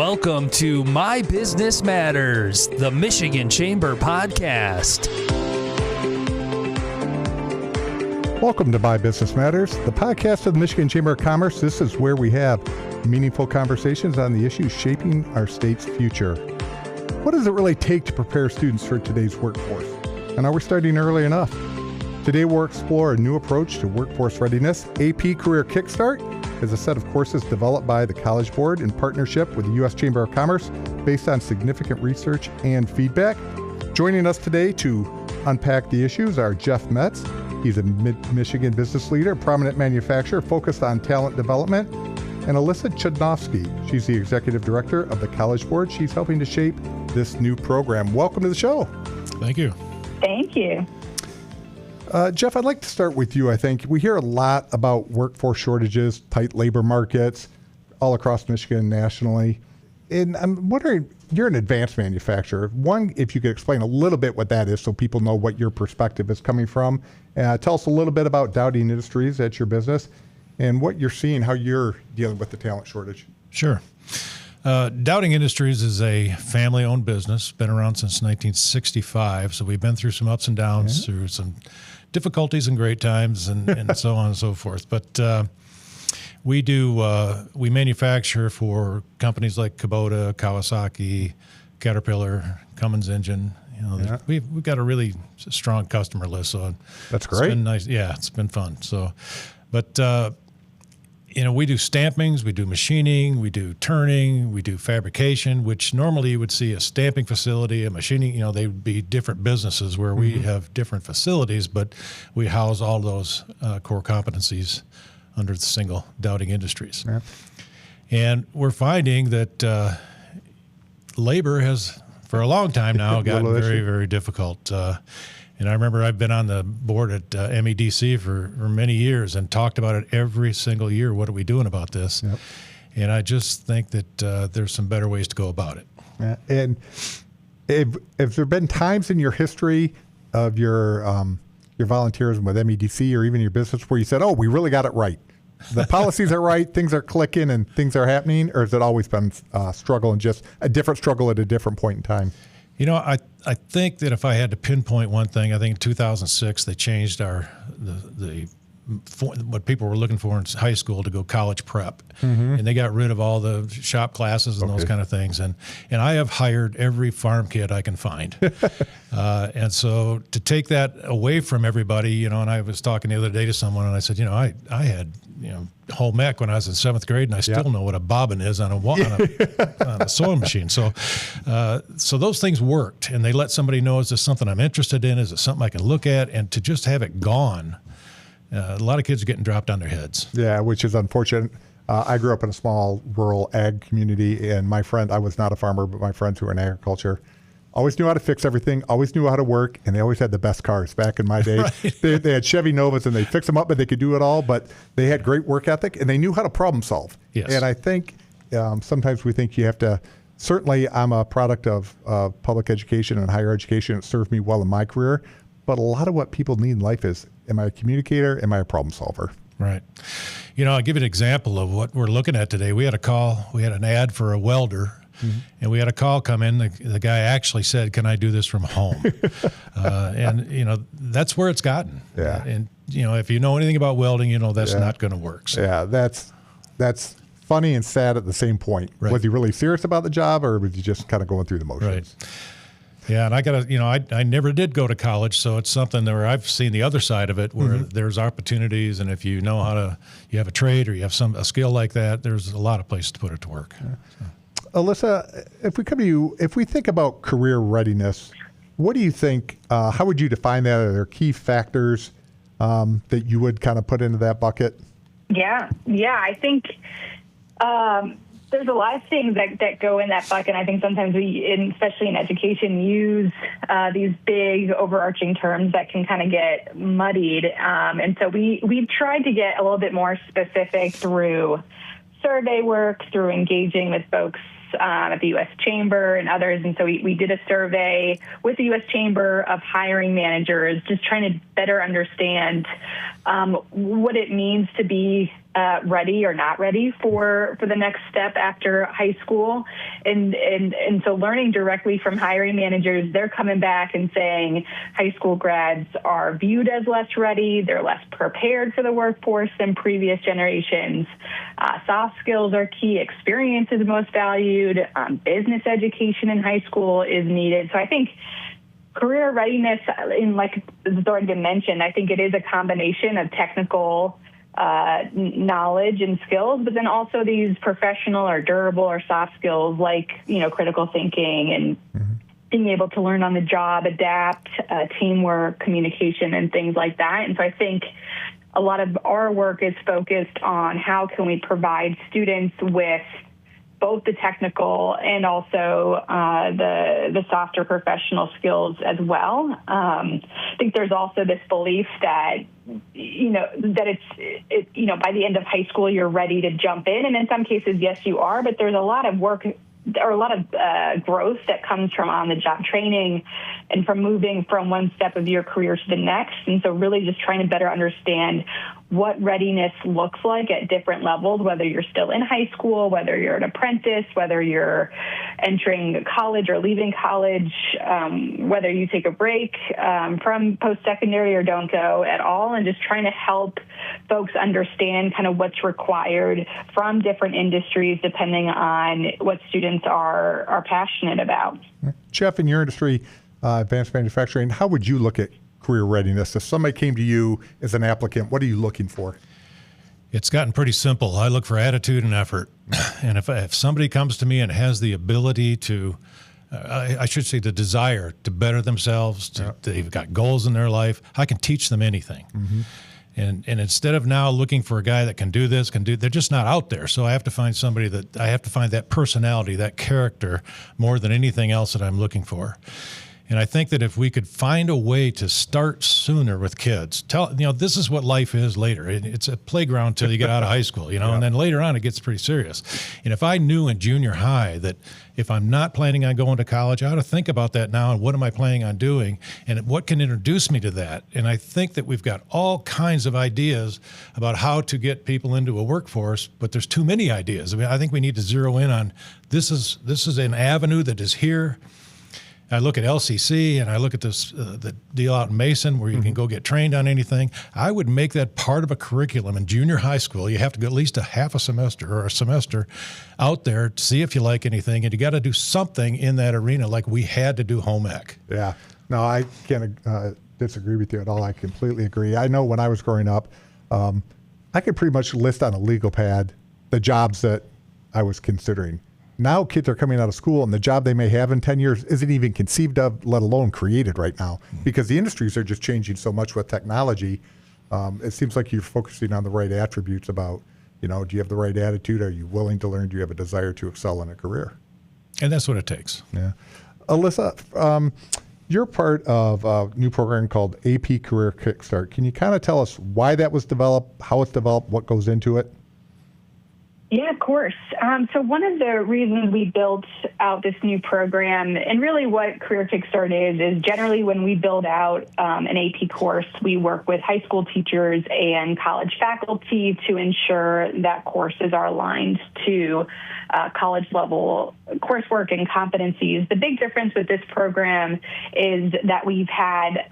Welcome to My Business Matters, the Michigan Chamber podcast. Welcome to My Business Matters, the podcast of the Michigan Chamber of Commerce. This is where we have meaningful conversations on the issues shaping our state's future. What does it really take to prepare students for today's workforce? And are we starting early enough? Today we'll explore a new approach to workforce readiness. AP Career Kickstart is a set of courses developed by the College Board in partnership with the U.S. Chamber of Commerce based on significant research and feedback. Joining us today to unpack the issues are Jeff Metz. He's a Michigan business leader, prominent manufacturer focused on talent development, and Alyssa Chudnofskey. She's the executive director of the College Board. She's helping to shape this new program. Welcome to the show. Thank you. Thank you. Jeff, I'd like to start with you. I think we hear a lot about workforce shortages, tight labor markets all across Michigan nationally. And I'm wondering, you're an advanced manufacturer. One, if you could explain a little bit what that is so people know what your perspective is coming from. Tell us a little bit about Dowding Industries at your business and what you're seeing, how you're dealing with the talent shortage. Sure. Dowding Industries is a family-owned business, been around since 1965, so we've been through some ups and downs, through some difficulties and great times and so on and so forth. But we manufacture for companies like Kubota, Kawasaki, Caterpillar, Cummins Engine. You know, we've got a really strong customer list, so that's great. It's been nice. Yeah, it's been fun. So, but we do stampings, we do machining, we do turning, we do fabrication, which normally you would see a stamping facility, a machining, they would be different businesses where we have different facilities, but we house all those core competencies under the single Dowding Industries. Yeah. And we're finding that labor has, for a long time now, gotten very, very difficult. And I remember I've been on the board at MEDC for many years and talked about it every single year. What are we doing about this? Yep. And I just think that there's some better ways to go about it. Yeah. And have there been times in your history of your volunteerism with MEDC or even your business where you said, oh, we really got it right? The policies are right, things are clicking and things are happening? Or has it always been a struggle and just a different struggle at a different point in time? I think that if I had to pinpoint one thing, I think in 2006 they changed what people were looking for in high school to go college prep, and they got rid of all the shop classes and those kind of things. And I have hired every farm kid I can find, and so to take that away from everybody, and I was talking the other day to someone, and I said, I had home ec when I was in 7th grade, and I still know what a bobbin is on a sewing machine. So those things worked, and they let somebody know, is this something I'm interested in? Is it something I can look at? And to just have it gone, a lot of kids are getting dropped on their heads. Yeah, which is unfortunate. I grew up in a small rural ag community, and I was not a farmer, but my friends who were in agriculture always knew how to fix everything, always knew how to work, and they always had the best cars. Back in my day, right. they had Chevy Novas, and they fixed them up, but they could do it all, but they had great work ethic, and they knew how to problem solve. Yes. And I think sometimes we think you have to, certainly I'm a product of public education and higher education. It served me well in my career, but a lot of what people need in life is, am I a communicator? Am I a problem solver? Right. I'll give you an example of what we're looking at today. We had an ad for a welder. And we had a call come in. The guy actually said, "Can I do this from home?" And that's where it's gotten. Yeah. And if you know anything about welding, that's not going to work. So. Yeah, that's funny and sad at the same point. Right. Was he really serious about the job, or was he just kind of going through the motions? Right. Yeah, and I never did go to college, so it's something where I've seen the other side of it, where there's opportunities, and if you know you have a trade or you have a skill like that, there's a lot of places to put it to work. Yeah. So. Alyssa, if we come to you, if we think about career readiness, what do you think, how would you define that? Are there key factors that you would kind of put into that bucket? Yeah, I think there's a lot of things that go in that bucket. I think sometimes we, especially in education, use these big overarching terms that can kind of get muddied. And so we've tried to get a little bit more specific through survey work, through engaging with folks at the U.S. Chamber and others. And so we did a survey with the U.S. Chamber of hiring managers, just trying to better understand what it means to be ready or not ready for the next step after high school. And so learning directly from hiring managers, they're coming back and saying high school grads are viewed as less ready, they're less prepared for the workforce than previous generations. Soft skills are key, experience is most valued, business education in high school is needed. So I think career readiness, like has already been mentioned, I think it is a combination of technical knowledge and skills, but then also these professional or durable or soft skills like, critical thinking and being able to learn on the job, adapt, teamwork, communication, and things like that. And so I think a lot of our work is focused on how can we provide students with both the technical and also the softer professional skills as well. I think there's also this belief that, that it's by the end of high school, you're ready to jump in. And in some cases, yes, you are, but there's a lot of work or a lot of growth that comes from on-the-job training and from moving from one step of your career to the next. And so really just trying to better understand what readiness looks like at different levels, whether you're still in high school, whether you're an apprentice, whether you're entering college or leaving college, whether you take a break from post-secondary or don't go at all, and just trying to help folks understand kind of what's required from different industries depending on what students are passionate about. Jeff, in your industry, advanced manufacturing, how would you look at career readiness? If somebody came to you as an applicant, what are you looking for? It's gotten pretty simple. I look for attitude and effort. And if somebody comes to me and has the ability to, I should say the desire to better themselves, they've got goals in their life, I can teach them anything. And instead of now looking for a guy that can do this, they're just not out there. So I have to find somebody I have to find that personality, that character more than anything else that I'm looking for. And I think that if we could find a way to start sooner with kids, this is what life is later. It's a playground till you get out of high school, and then later on it gets pretty serious. And if I knew in junior high that if I'm not planning on going to college, I ought to think about that now and what am I planning on doing and what can introduce me to that. And I think that we've got all kinds of ideas about how to get people into a workforce, but there's too many ideas. I mean, I think we need to zero in on this is an avenue that is here. I look at LCC and I look at this the deal out in Mason where you can go get trained on anything. I would make that part of a curriculum in junior high school. You have to go at least a half a semester or a semester out there to see if you like anything, and you got to do something in that arena like we had to do home ec. Yeah. No, I can't disagree with you at all. I completely agree. I know when I was growing up, I could pretty much list on a legal pad the jobs that I was considering. Now kids are coming out of school and the job they may have in 10 years isn't even conceived of, let alone created right now, because the industries are just changing so much with technology. It seems like you're focusing on the right attributes about, do you have the right attitude? Are you willing to learn? Do you have a desire to excel in a career? And that's what it takes. Yeah. Alyssa, you're part of a new program called AP Career Kickstart. Can you kind of tell us why that was developed, how it's developed, what goes into it? Yeah, of course. So one of the reasons we built out this new program, and really what Career Kickstart is generally when we build out an AP course, we work with high school teachers and college faculty to ensure that courses are aligned to college level coursework and competencies. The big difference with this program is that we've had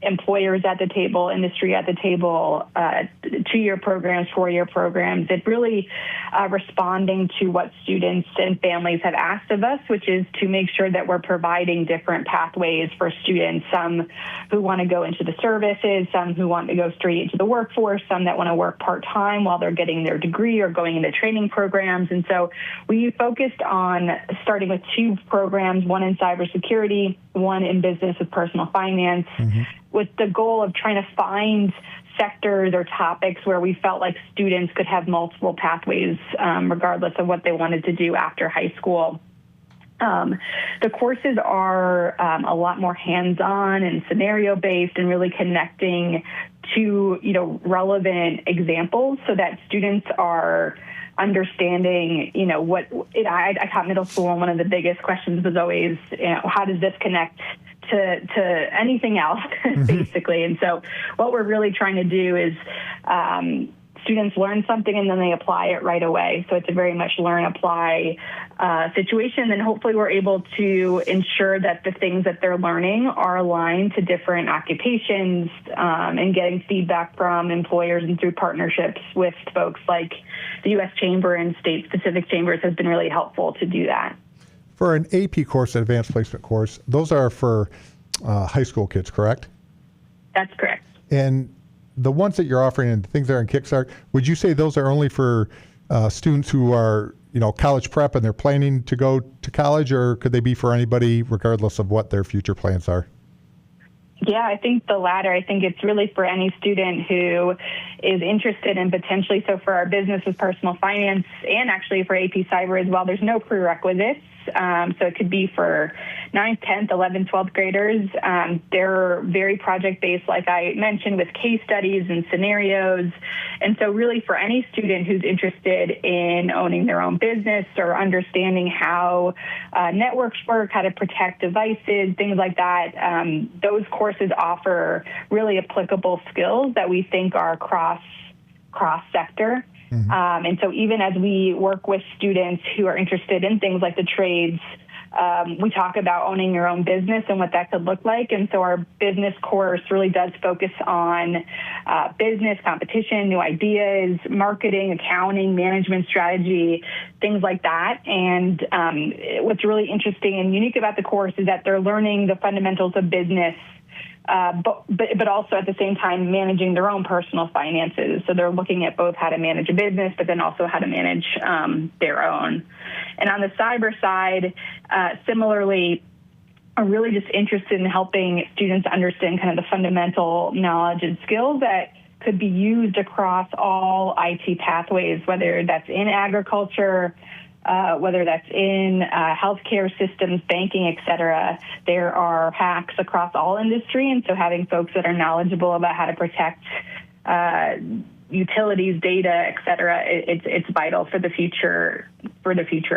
employers at the table, industry at the table, 2-year programs, 4-year programs. It really responding to what students and families have asked of us, which is to make sure that we're providing different pathways for students, some who want to go into the services, some who want to go straight into the workforce, some that want to work part-time while they're getting their degree or going into training programs. And so we focused on starting with 2 programs, one in cybersecurity, one in business with personal finance, with the goal of trying to find sectors or topics where we felt like students could have multiple pathways, regardless of what they wanted to do after high school. The courses are a lot more hands-on and scenario-based and really connecting to, relevant examples so that students are understanding, I taught middle school, and one of the biggest questions was always, how does this connect to anything else, basically. And so what we're really trying to do is students learn something and then they apply it right away. So it's a very much learn, apply situation. And hopefully we're able to ensure that the things that they're learning are aligned to different occupations, and getting feedback from employers and through partnerships with folks like the U.S. Chamber and state-specific chambers has been really helpful to do that. For an AP course, an advanced placement course, those are for high school kids, correct? That's correct. And the ones that you're offering and things that are in Kickstart, would you say those are only for students who are, college prep and they're planning to go to college, or could they be for anybody regardless of what their future plans are? Yeah, I think the latter. I think it's really for any student who is interested in potentially, so for our business with personal finance and actually for AP Cyber as well, there's no prerequisites. So it could be for 9th, 10th, 11th, 12th graders. They're very project-based, like I mentioned, with case studies and scenarios. And so really for any student who's interested in owning their own business or understanding how networks work, how to protect devices, things like that, those courses offer really applicable skills that we think are cross-sector. Mm-hmm. And so even as we work with students who are interested in things like the trades, we talk about owning your own business and what that could look like. And so our business course really does focus on business, competition, new ideas, marketing, accounting, management strategy, things like that. And what's really interesting and unique about the course is that they're learning the fundamentals of business, but also at the same time managing their own personal finances. So they're looking at both how to manage a business, but then also how to manage their own. And on the cyber side, similarly, I'm really just interested in helping students understand kind of the fundamental knowledge and skills that could be used across all IT pathways, whether that's in agriculture, whether that's in healthcare systems, banking, et cetera. There are hacks across all industry, and so having folks that are knowledgeable about how to protect utilities, data, et cetera, it's vital for the future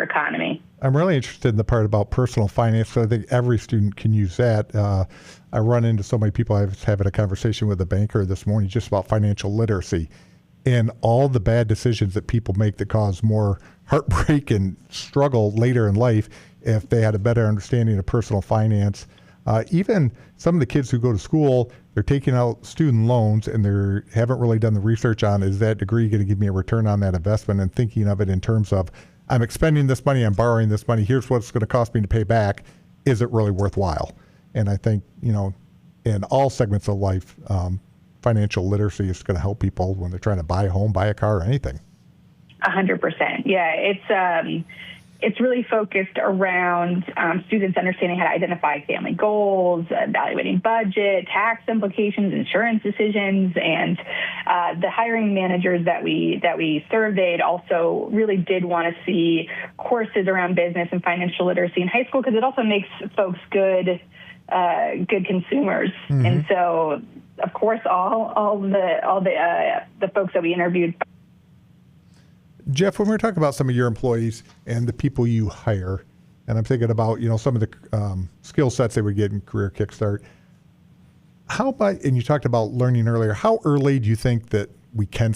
economy. I'm really interested in the part about personal finance, so I think every student can use that. I run into so many people. I was having a conversation with a banker this morning just about financial literacy and all the bad decisions that people make that cause more heartbreak and struggle later in life if they had a better understanding of personal finance. Even some of the kids who go to school, they're taking out student loans and they haven't really done the research on, is that degree going to give me a return on that investment, and thinking of it in terms of, I'm expending this money, I'm borrowing this money, here's what it's going to cost me to pay back. Is it really worthwhile? And I think, in all segments of life, financial literacy is going to help people when they're trying to buy a home, buy a car, or anything. 100%. Yeah, it's really focused around students understanding how to identify family goals, evaluating budget, tax implications, insurance decisions, and the hiring managers that we surveyed also really did want to see courses around business and financial literacy in high school, because it also makes folks good consumers. Mm-hmm. And so, of course, all the folks that we interviewed. Jeff, when we're talking about some of your employees and the people you hire, and I'm thinking about, some of the skill sets they would get in Career Kickstart, and you talked about learning earlier, how early do you think that we can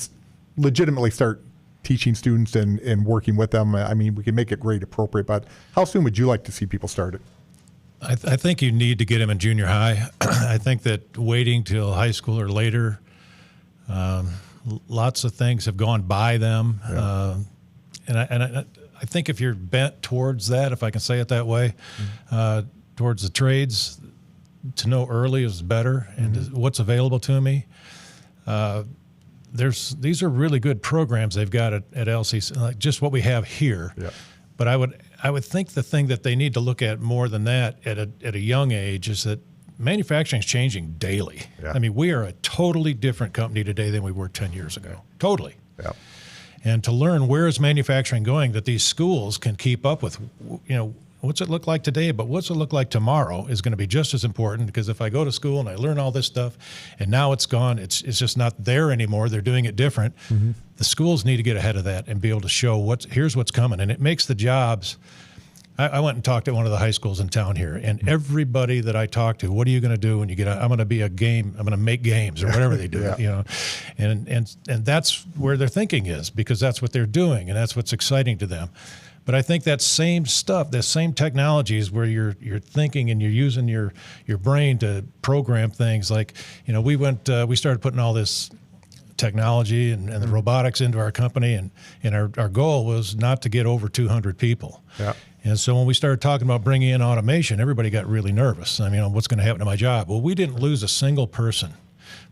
legitimately start teaching students and working with them? I mean, we can make it grade appropriate, but how soon would you like to see people start it? I think you need to get them in junior high. I think that waiting till high school or later, lots of things have gone by them. Yeah. And I think if you're bent towards that, if I can say it that way, towards the trades, to know early is better. And what's available to me. These are really good programs they've got at LCC, like just what we have here. Yeah. But I would think the thing that they need to look at more than that at a young age is that manufacturing is changing daily. Yeah. I mean, we are a totally different company today than we were 10 years ago. Totally. Yeah. And to learn where is manufacturing going, that these schools can keep up with, what's it look like today, but what's it look like tomorrow is going to be just as important, because if I go to school and I learn all this stuff and now it's gone, it's just not there anymore, they're doing it different, the schools need to get ahead of that and be able to show here's what's coming. And it makes the jobs. I went and talked at one of the high schools in town here, and everybody that I talked to, what are you going to do when you get out? I'm going to be I'm going to make games or whatever they do, and that's where their thinking is, because that's what they're doing and that's what's exciting to them. But I think that same stuff, the same technologies where you're thinking and you're using your brain to program things, like, we started putting all this technology and the robotics into our company, and our goal was not to get over 200 people. Yeah. And so when we started talking about bringing in automation, everybody got really nervous. I mean, what's going to happen to my job? Well, we didn't lose a single person.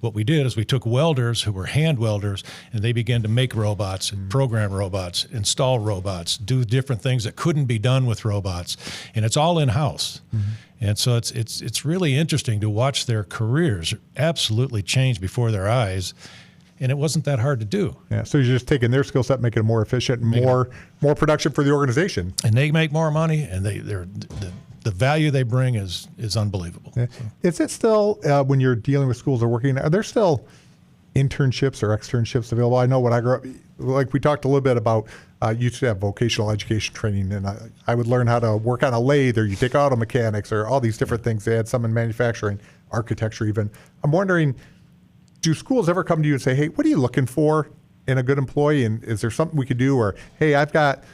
What we did is we took welders who were hand welders, and they began to make robots, program robots, install robots, do different things that couldn't be done with robots, and it's all in-house. And so it's really interesting to watch their careers absolutely change before their eyes. And it wasn't that hard to do. Yeah, so you're just taking their skill set, making it more efficient, and more production for the organization. And they make more money, and the value they bring is unbelievable. Yeah. So. Is it still, when you're dealing with schools or working, are there still internships or externships available? I know when I grew up, like we talked a little bit about, used to have vocational education training, and I would learn how to work on a lathe, or you take auto mechanics, or all these different things. They had some in manufacturing, architecture even. I'm wondering, do schools ever come to you and say, hey, what are you looking for in a good employee? And is there something we could do? Or, hey, I've got,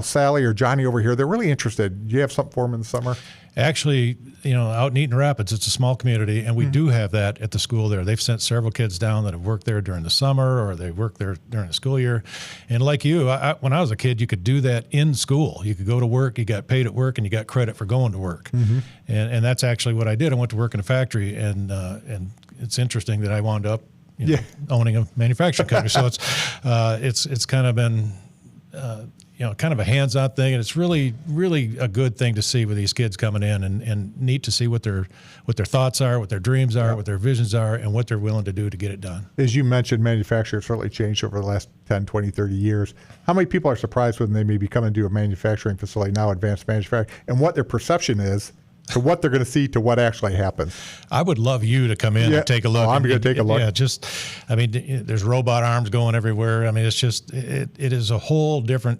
Sally or Johnny over here. They're really interested. Do you have something for them in the summer? Actually, out in Eaton Rapids, it's a small community, and we do have that at the school there. They've sent several kids down that have worked there during the summer, or they worked there during the school year. And like you, when I was a kid, you could do that in school. You could go to work, you got paid at work, and you got credit for going to work. And that's actually what I did. I went to work in a factory, and it's interesting that I wound up owning a manufacturing company. So it's kind of been kind of a hands-on thing, and it's really, really a good thing to see with these kids coming in, and neat to see what their thoughts are, what their dreams are, what their visions are, and what they're willing to do to get it done. As you mentioned, manufacturing certainly changed over the last 10, 20, 30 years. How many people are surprised when they maybe come into a manufacturing facility now, advanced manufacturing, and what their perception is to what they're going to see to what actually happens? I would love you to come in and take a look. I'm going to take a look. Yeah, there's robot arms going everywhere. I mean, it's just, it is a whole different.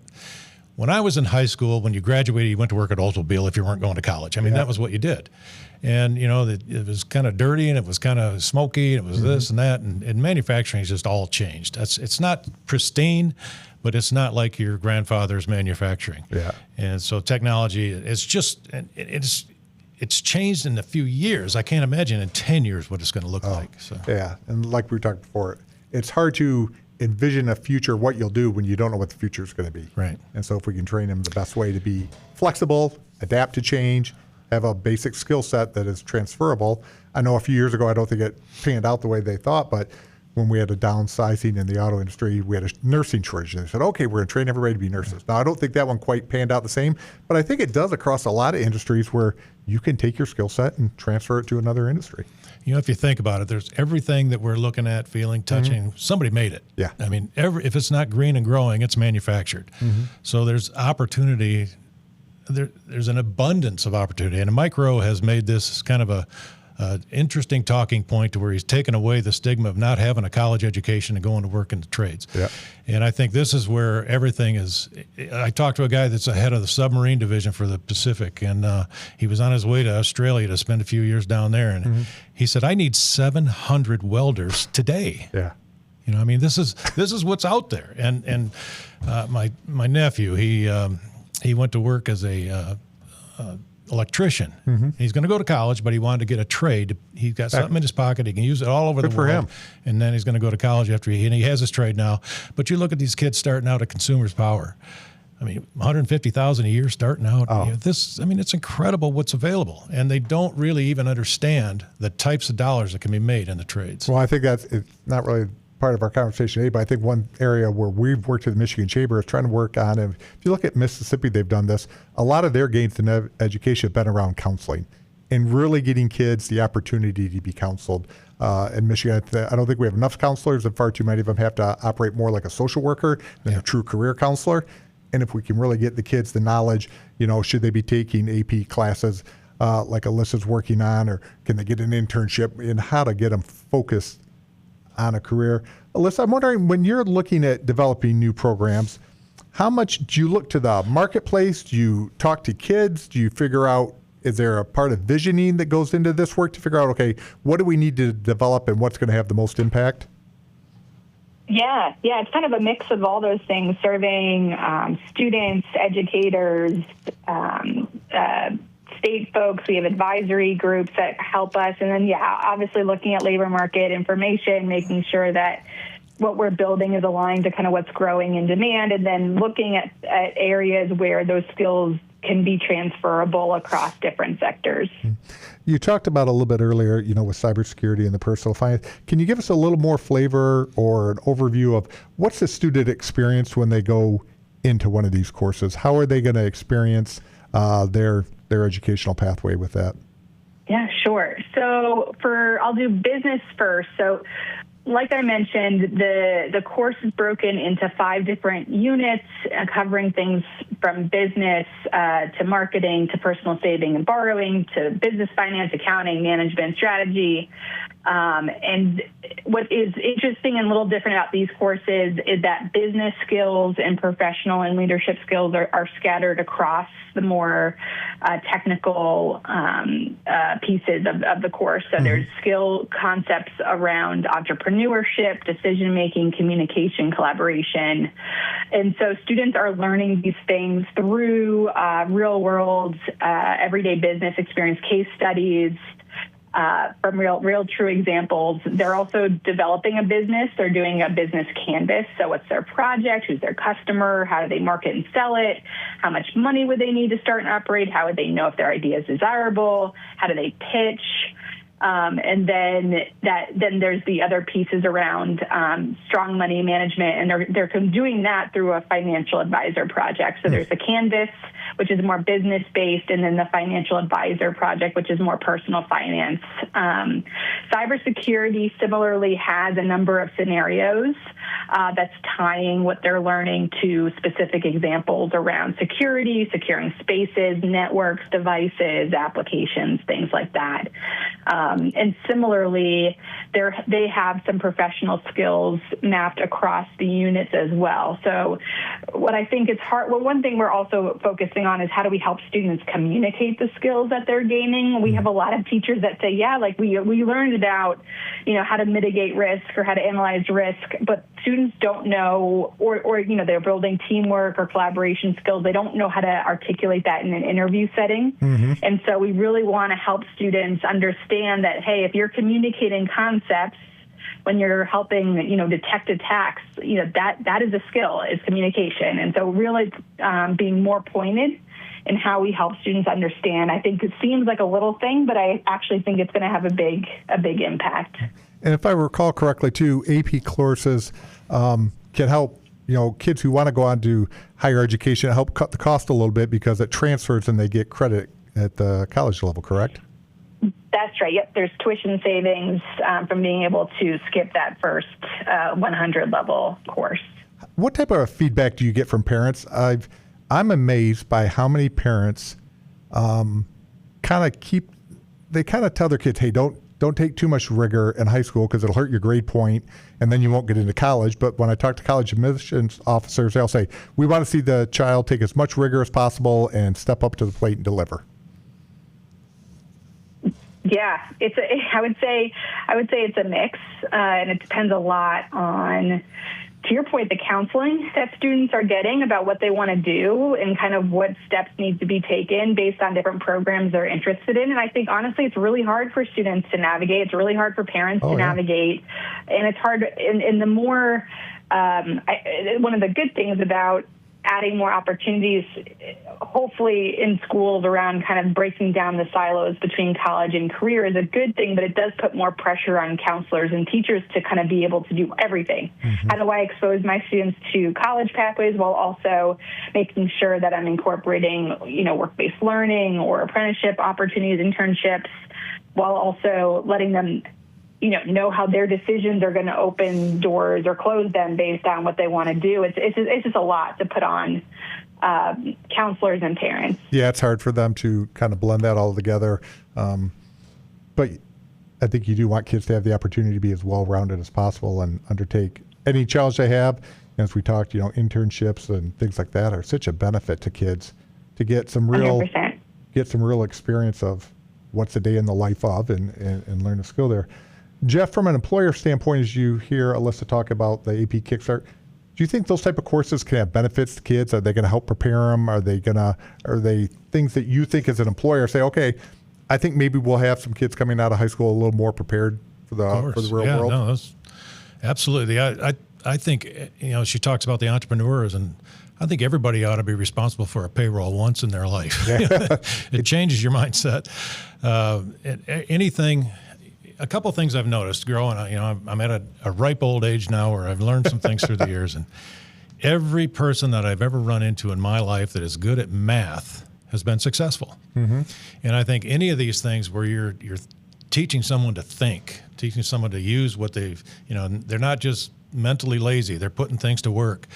When I was in high school, when you graduated, you went to work at Oldsmobile if you weren't going to college. I mean, that was what you did. And, it was kind of dirty, and it was kind of smoky, and it was this and that. And manufacturing has just all changed. It's not pristine, but it's not like your grandfather's manufacturing. Yeah. And so technology, it's changed in a few years. I can't imagine in 10 years what it's going to look like. So. Yeah, and like we talked before, it's hard to envision a future, what you'll do when you don't know what the future is going to be. Right. And so if we can train them the best way to be flexible, adapt to change, have a basic skill set that is transferable. I know a few years ago, I don't think it panned out the way they thought, but when we had a downsizing in the auto industry, we had a nursing shortage. And they said, okay, we're going to train everybody to be nurses. Now, I don't think that one quite panned out the same, but I think it does across a lot of industries where you can take your skill set and transfer it to another industry. If you think about it, there's everything that we're looking at, feeling, touching, somebody made it. Yeah. I mean, if it's not green and growing, it's manufactured. So there's opportunity. There's an abundance of opportunity. And Mike Rowe has made this kind of a interesting talking point to where he's taken away the stigma of not having a college education and going to work in the trades. Yeah. And I think this is where everything is. I talked to a guy that's the head of the submarine division for the Pacific, and he was on his way to Australia to spend a few years down there. And he said, I need 700 welders today. Yeah. I mean, this is what's out there. And my nephew, he went to work as a electrician. He's going to go to college, but he wanted to get a trade. He's got something in his pocket. He can use it all over the world. Good for him. And then he's going to go to college after and he has his trade now. But you look at these kids starting out at Consumers Power. I mean, $150,000 a year starting out. It's incredible what's available, and they don't really even understand the types of dollars that can be made in the trades. Well, I think it's not really part of our conversation today, but I think one area where we've worked with the Michigan Chamber is trying to work on, and if you look at Mississippi, they've done this. A lot of their gains in education have been around counseling and really getting kids the opportunity to be counseled. In Michigan, I don't think we have enough counselors, and far too many of them have to operate more like a social worker than a true career counselor. And if we can really get the kids the knowledge, should they be taking AP classes like Alyssa's working on, or can they get an internship, in how to get them focused on a career. Alyssa, I'm wondering, when you're looking at developing new programs, how much do you look to the marketplace? Do you talk to kids? Do you figure out, is there a part of visioning that goes into this work to figure out, okay, what do we need to develop and what's going to have the most impact? Yeah, it's kind of a mix of all those things, surveying students, educators, state folks. We have advisory groups that help us. And then, obviously looking at labor market information, making sure that what we're building is aligned to kind of what's growing in demand, and then looking at areas where those skills can be transferable across different sectors. You talked about a little bit earlier, with cybersecurity and the personal finance. Can you give us a little more flavor or an overview of what's the student experience when they go into one of these courses? How are they going to experience their educational pathway with that? Yeah, sure. So I'll do business first. So like I mentioned, the course is broken into 5 different units, covering things from business to marketing to personal saving and borrowing to business finance, accounting, management, strategy. And what is interesting and a little different about these courses is that business skills and professional and leadership skills are scattered across the more technical pieces of the course. So there's skill concepts around entrepreneurship, decision-making, communication, collaboration. And so students are learning these things through real-world, everyday business experience, case studies, from real true examples. They're also developing a business. They're doing a business canvas. So what's their project? Who's their customer? How do they market and sell it? How much money would they need to start and operate? How would they know if their idea is desirable? How do they pitch? And then there's the other pieces around strong money management, and they're doing that through a financial advisor project. So there's the Canvas, which is more business based, and then the financial advisor project, which is more personal finance. Cybersecurity similarly has a number of scenarios that's tying what they're learning to specific examples around security, securing spaces, networks, devices, applications, things like that. And similarly, they have some professional skills mapped across the units as well. So what I think is hard, one thing we're also focusing on is how do we help students communicate the skills that they're gaining. We have a lot of teachers that say, we learned about, how to mitigate risk or how to analyze risk, but students don't know, or they're building teamwork or collaboration skills. They don't know how to articulate that in an interview setting. And so we really want to help students understand that, hey, if you're communicating concepts when you're helping, detect attacks, that is a skill, is communication. And so really being more pointed in how we help students understand. I think it seems like a little thing, but I actually think it's going to have a big impact. And if I recall correctly, too, AP courses can help, kids who want to go on to higher education, help cut the cost a little bit because it transfers and they get credit at the college level, correct? That's right. Yep. There's tuition savings from being able to skip that first 100 level course. What type of feedback do you get from parents? I'm amazed by how many parents kind of tell their kids, hey, don't take too much rigor in high school because it'll hurt your grade point and then you won't get into college. But when I talk to college admissions officers, they'll say, we want to see the child take as much rigor as possible and step up to the plate and deliver. Yeah, I would say it's a mix, and it depends a lot on, to your point, the counseling that students are getting about what they want to do and kind of what steps need to be taken based on different programs they're interested in. And I think, honestly, it's really hard for students to navigate. It's really hard for parents to navigate. And it's hard, and the more, one of the good things about adding more opportunities, hopefully in schools around kind of breaking down the silos between college and career is a good thing, but it does put more pressure on counselors and teachers to kind of be able to do everything. How do I expose my students to college pathways while also making sure that I'm incorporating, work-based learning or apprenticeship opportunities, internships, while also letting them know how their decisions are going to open doors or close them based on what they want to do. It's just a lot to put on counselors and parents. Yeah, it's hard for them to kind of blend that all together. But I think you do want kids to have the opportunity to be as well-rounded as possible and undertake any challenge they have. And as we talked, internships and things like that are such a benefit to kids to get some real 100%. Experience of what's a day in the life of and learn a skill there. Jeff, from an employer standpoint, as you hear Alyssa talk about the AP Kickstart, do you think those type of courses can have benefits to kids? Are they going to help prepare them? Are they things that you think as an employer say, okay, I think maybe we'll have some kids coming out of high school a little more prepared for the real world? No, absolutely. I think, she talks about the entrepreneurs, and I think everybody ought to be responsible for a payroll once in their life. Yeah. It changes your mindset. A couple of things I've noticed growing up, I'm at a ripe old age now where I've learned some things through the years, and every person that I've ever run into in my life that is good at math has been successful. Mm-hmm. And I think any of these things where you're teaching someone to think, teaching someone to use what they've, they're not just mentally lazy, they're putting things to work.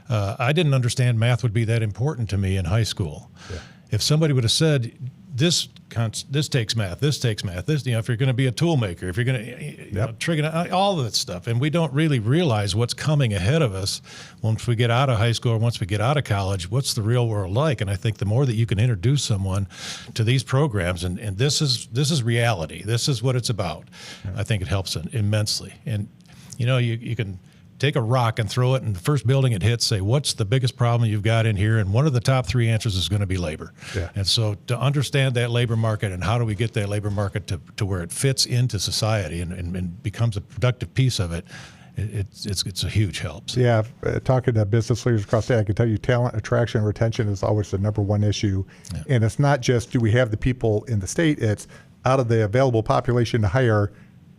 I didn't understand math would be that important to me in high school. Yeah. If somebody would have said, this takes math, this, if you're going to be a tool maker, if you're going to, trigonometry, all of that stuff. And we don't really realize what's coming ahead of us once we get out of high school or once we get out of college. What's the real world like? And I think the more that you can introduce someone to these programs, and this is reality, this is what it's about, I think it helps immensely. And, you can take a rock and throw it in the first building it hits, say, what's the biggest problem you've got in here? And one of the top 3 answers is going to be labor. Yeah. And so to understand that labor market and how do we get that labor market to where it fits into society and becomes a productive piece of it, it's a huge help. So. Yeah, talking to business leaders across the state, I can tell you talent attraction and retention is always the number one issue. Yeah. And it's not just do we have the people in the state, it's out of the available population to hire,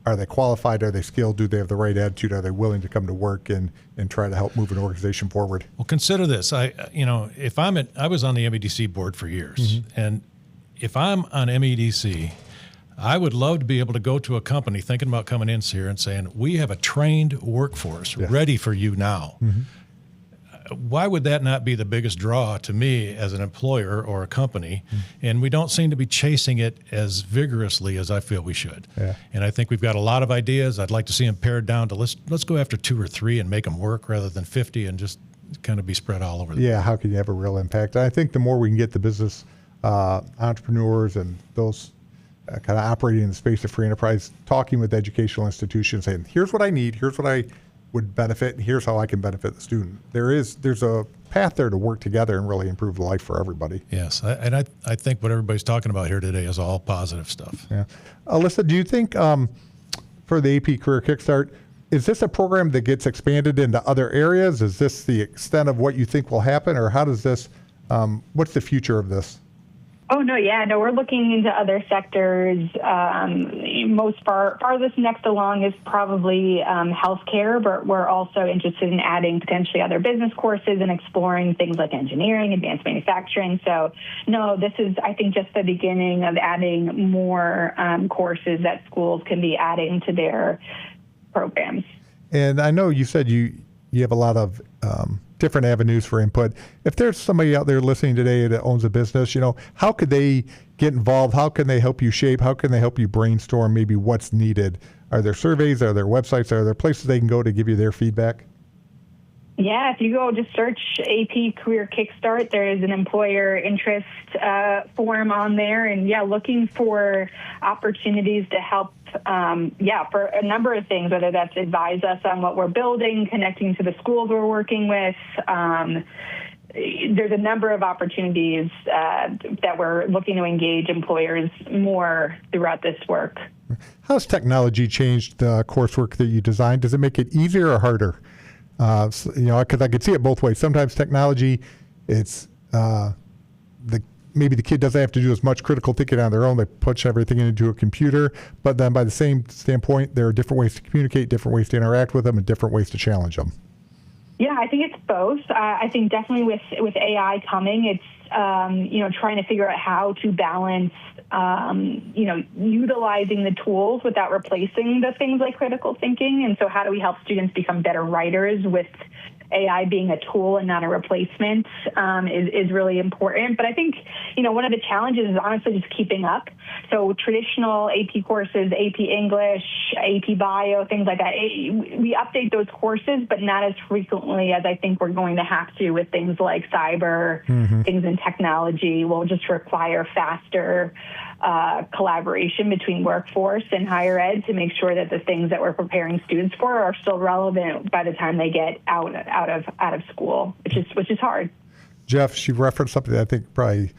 are they qualified? Are they skilled? Do they have the right attitude? Are they willing to come to work and try to help move an organization forward? Well, consider this. I was on the MEDC board for years, mm-hmm. and if I'm on MEDC, I would love to be able to go to a company thinking about coming in here and saying, we have a trained workforce ready for you now. Mm-hmm. Why would that not be the biggest draw to me as an employer or a company? Mm-hmm. And we don't seem to be chasing it as vigorously as I feel we should. Yeah. And I think we've got a lot of ideas. I'd like to see them pared down to let's go after 2 or 3 and make them work rather than 50 and just kind of be spread all over. Yeah, how can you have a real impact? I think the more we can get the business entrepreneurs and those kind of operating in the space of free enterprise, talking with educational institutions, saying, here's what I need, here's what I would benefit, and here's how I can benefit the student. There's a path there to work together and really improve the life for everybody. Yes, I think what everybody's talking about here today is all positive stuff. Yeah. Alyssa, do you think for the AP Career Kickstart, is this a program that gets expanded into other areas? Is this the extent of what you think will happen, or how does this, what's the future of this? Oh, no, we're looking into other sectors. Farthest next along is probably healthcare, but we're also interested in adding potentially other business courses and exploring things like engineering, advanced manufacturing. So, no, this is, I think, just the beginning of adding more courses that schools can be adding to their programs. And I know you said you have a lot of different avenues for input. If there's somebody out there listening today that owns a business, how could they get involved? How can they help you shape? How can they help you brainstorm maybe what's needed? Are there surveys? Are there websites? Are there places they can go to give you their feedback? Yeah, if you go just search AP Career Kickstart, there is an employer interest form on there. And looking for opportunities to help, for a number of things, whether that's advise us on what we're building, connecting to the schools we're working with. There's a number of opportunities that we're looking to engage employers more throughout this work. How's technology changed the coursework that you designed? Does it make it easier or harder? Because I could see it both ways. Sometimes technology, it's maybe the kid doesn't have to do as much critical thinking on their own. They push everything into a computer. But then by the same standpoint, there are different ways to communicate, different ways to interact with them, and different ways to challenge them. Yeah, I think it's both. I think definitely with AI coming, it's trying to figure out how to balance utilizing the tools without replacing the things like critical thinking. And so how do we help students become better writers with AI being a tool and not a replacement is really important. But I think, one of the challenges is honestly just keeping up. So traditional AP courses, AP English, AP Bio, things like that, we update those courses, but not as frequently as I think we're going to have to with things like cyber, things in technology will just require faster collaboration between workforce and higher ed to make sure that the things that we're preparing students for are still relevant by the time they get out of school, which is hard. Jeff, she referenced something that I think probably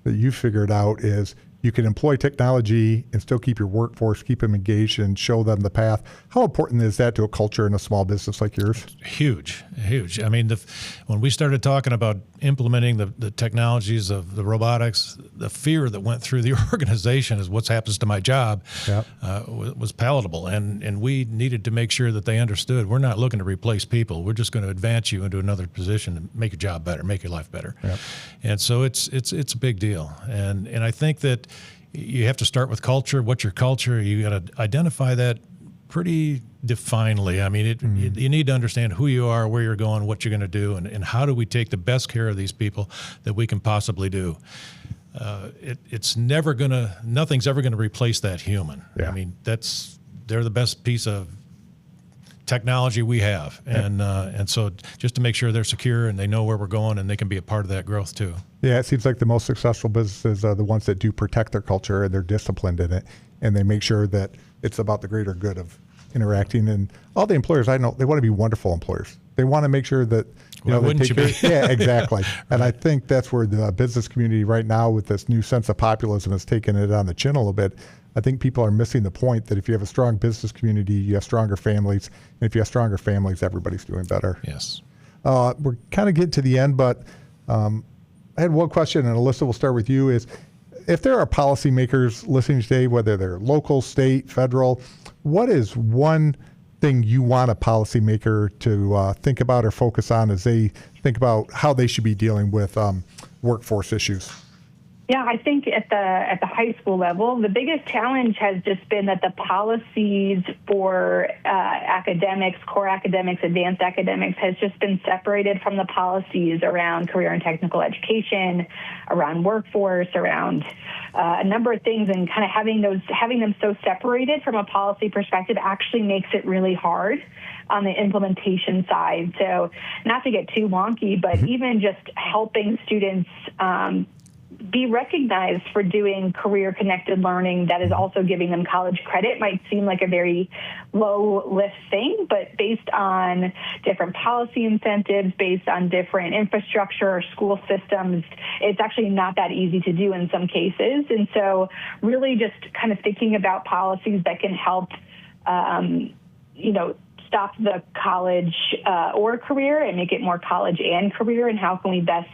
that you figured out is you can employ technology and still keep your workforce, keep them engaged and show them the path. How important is that to a culture in a small business like yours? Huge. I mean, when we started talking about implementing the technologies of the robotics, the fear that went through the organization is what happens to my job was palatable. And we needed to make sure that they understood we're not looking to replace people. We're just going to advance you into another position and make your job better, make your life better. Yep. And so it's a big deal. And I think that you have to start with culture. What's your culture? You got to identify that pretty definedly. I mean, you need to understand who you are, where you're going, what you're going to do, and how do we take the best care of these people that we can possibly do. Nothing's ever going to replace that human. Yeah. I mean, they're the best piece of technology we have. And so just to make sure they're secure and they know where we're going and they can be a part of that growth too. Yeah, it seems like the most successful businesses are the ones that do protect their culture and they're disciplined in it, and they make sure that it's about the greater good of interacting. And all the employers I know, they want to be wonderful employers. They want to make sure that they take care. Yeah, exactly. And I think that's where the business community right now, with this new sense of populism, has taken it on the chin a little bit. I think people are missing the point that if you have a strong business community, you have stronger families, and if you have stronger families, everybody's doing better. Yes. We're kind of getting to the end, but I had one question, and Alyssa, we'll start with you, is if there are policymakers listening today, whether they're local, state, federal, what is one thing you want a policymaker to think about or focus on as they think about how they should be dealing with workforce issues? Yeah, I think at the high school level, the biggest challenge has just been that the policies for academics, core academics, advanced academics, has just been separated from the policies around career and technical education, around workforce, around a number of things, and kind of having them so separated from a policy perspective actually makes it really hard on the implementation side. So not to get too wonky, but even just helping students be recognized for doing career-connected learning that is also giving them college credit might seem like a very low-lift thing, but based on different policy incentives, based on different infrastructure or school systems, it's actually not that easy to do in some cases. And so really just kind of thinking about policies that can help, stop the college or career and make it more college and career, and how can we best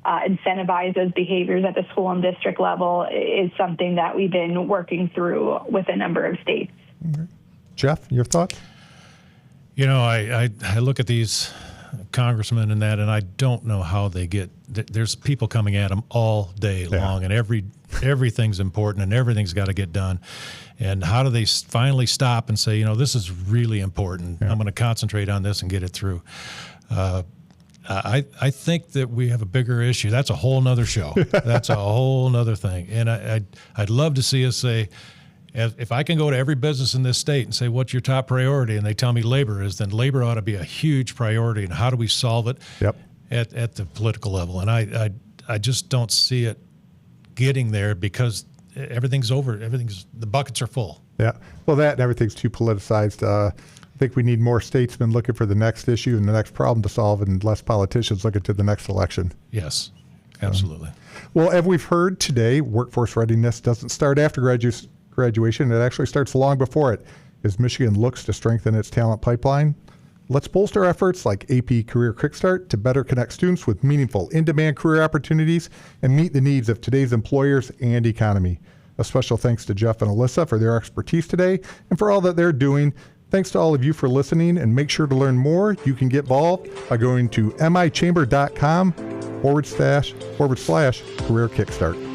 incentivize those behaviors at the school and district level is something that we've been working through with a number of states. Okay. Jeff, your thoughts? I look at these congressmen and I don't know how they there's people coming at them all day long, and everything's important and everything's got to get done. And how do they finally stop and say, this is really important. Yeah. I'm going to concentrate on this and get it through. I think that we have a bigger issue. That's a whole nother show. That's a whole nother thing. And I'd love to see us say, if I can go to every business in this state and say, what's your top priority? And they tell me labor is, then labor ought to be a huge priority. And how do we solve it at the political level? And I just don't see it getting there because everything's over. The buckets are full. Yeah. Well, that and everything's too politicized. I think we need more statesmen looking for the next issue and the next problem to solve, and less politicians looking to the next election. Yes, absolutely. Well, as we've heard today, workforce readiness doesn't start after graduation. It actually starts long before it. As Michigan looks to strengthen its talent pipeline, let's bolster efforts like AP Career Kickstart to better connect students with meaningful, in-demand career opportunities and meet the needs of today's employers and economy. A special thanks to Jeff and Alyssa for their expertise today and for all that they're doing. Thanks to all of you for listening, and make sure to learn more. You can get involved by going to michamber.com/Career Kickstart.